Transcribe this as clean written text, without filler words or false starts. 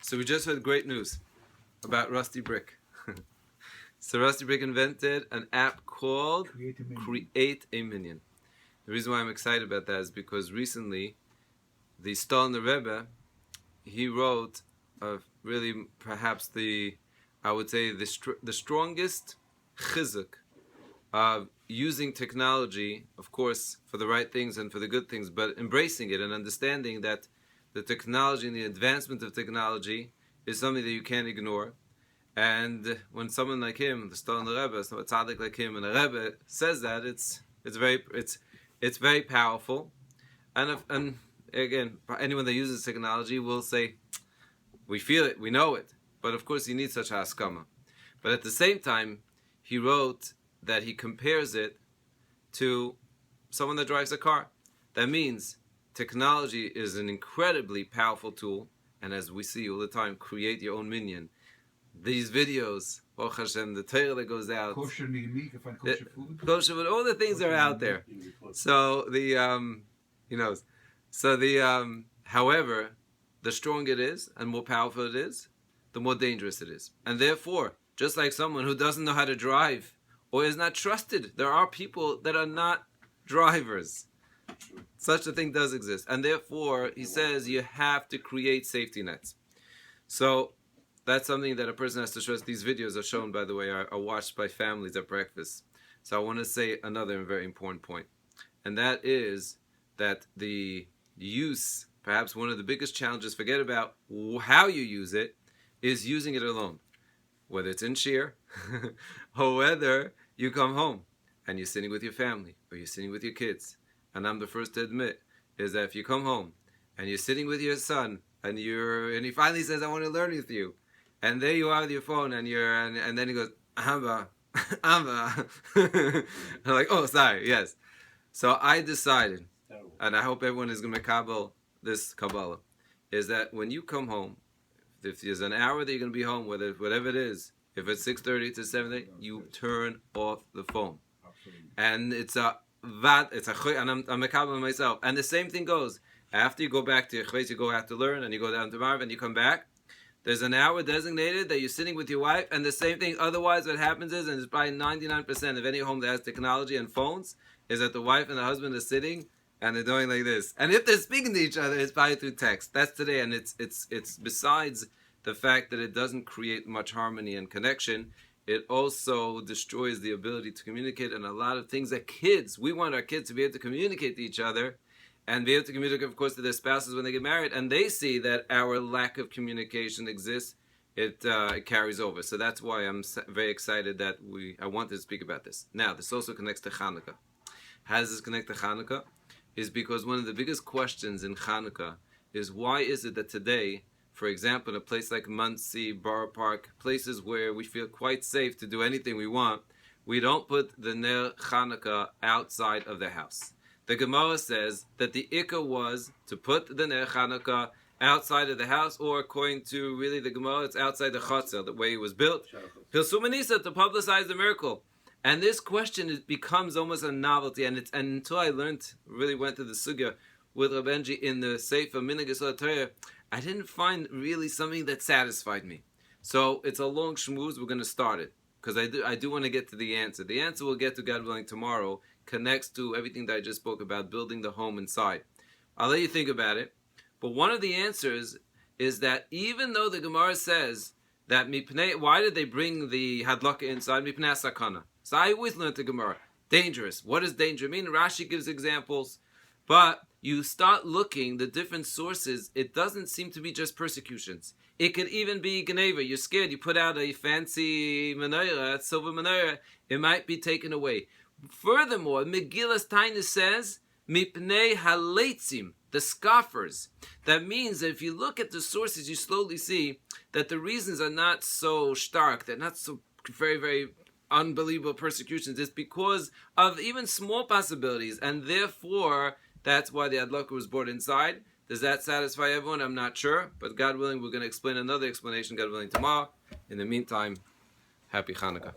So we just heard great news about Rusty Brick. So Rusty Brick invented an app called Create a Minion. The reason why I'm excited about that is because recently the Stalin Rebbe, he wrote really perhaps I would say the strongest chizuk of using technology, of course, for the right things and for the good things, but embracing it and understanding that the technology and the advancement of technology is something that you can't ignore. And when someone like him, the Stalin Rebbe, so a tzaddik like him, and a Rebbe says that, it's very powerful. And again, anyone that uses technology will say, we feel it, we know it. But of course, you need such a haskama. But at the same time, he wrote that he compares it to someone that drives a car. That means technology is an incredibly powerful tool, and as we see all the time, create your own minion. These videos, Baruch Hashem, the Torah that goes out, kosher food, kosher, all the things are out there. So however, the stronger it is and more powerful it is, the more dangerous it is. And therefore, just like someone who doesn't know how to drive or is not trusted, there are people that are not drivers. Such a thing does exist. And therefore, he says you have to create safety nets. So that's something that a person has to trust. These videos are shown, by the way, are watched by families at breakfast. So I want to say another very important point. And that is that the use, perhaps one of the biggest challenges, forget about how you use it, is using it alone. Whether it's in shir, or whether you come home and you're sitting with your family, or you're sitting with your kids. And I'm the first to admit, is that if you come home and you're sitting with your son, and he finally says, I want to learn with you. And there you are with your phone, and then he goes, Amba. I'm like, oh, sorry, yes. So I decided, and I hope everyone is going to kabbalah this Kabbalah, is that when you come home, if there's an hour that you're going to be home, whatever it is, if it's 6:30 to 7:30, you turn off the phone. Absolutely. And and I'm a kabbalah myself. And the same thing goes after you go back to your chayes, you go out to learn, and you go down to Marv, and you come back. There's an hour designated that you're sitting with your wife, and the same thing. Otherwise, what happens is, and it's probably 99% of any home that has technology and phones, is that the wife and the husband are sitting and they're doing like this. And if they're speaking to each other, it's probably through text. That's today, and it's besides the fact that it doesn't create much harmony and connection, it also destroys the ability to communicate. And a lot of things that we want our kids to be able to communicate to each other, and be able to communicate, of course, to their spouses when they get married, and they see that our lack of communication exists, it carries over. So that's why I'm very excited that I wanted to speak about this. Now, this also connects to Hanukkah. How does this connect to Hanukkah? Is because one of the biggest questions in Hanukkah is why is it that today, for example, in a place like Monsey, Borough Park, places where we feel quite safe to do anything we want, we don't put the Ner Hanukkah outside of the house. The Gemara says that the Ikka was to put the Ner Hanukkah outside of the house, or according to really the Gemara, it's outside the Chatzar, the way it was built. Pilsum Anisa, to publicize the miracle. And this question becomes almost a novelty, and until I really went to the sugya with Rabbi Benji in the Sefer Minhag Yesod Torah, I didn't find really something that satisfied me. So it's a long shmooze. We're going to start it because I do want to get to the answer. The answer we'll get to, God willing, tomorrow. Connects to everything that I just spoke about, building the home inside. I'll let you think about it. But one of the answers is that even though the Gemara says that why did they bring the hadlaka inside? Mipnei sakana. So I always learned the Gemara. Dangerous. What does danger mean? Rashi gives examples. But you start looking the different sources, it doesn't seem to be just persecutions. It could even be Geneva. You're scared. You put out a fancy menorah, silver menorah. It might be taken away. Furthermore, Megillas Tainus says, Mipnei Haleitzim, the scoffers. That means that if you look at the sources, you slowly see that the reasons are not so stark, they're not so very, very unbelievable persecutions. It's because of even small possibilities, and therefore, that's why the Adlaka was brought inside. Does that satisfy everyone? I'm not sure, but God willing, we're going to explain another explanation, God willing, tomorrow. In the meantime, happy Hanukkah.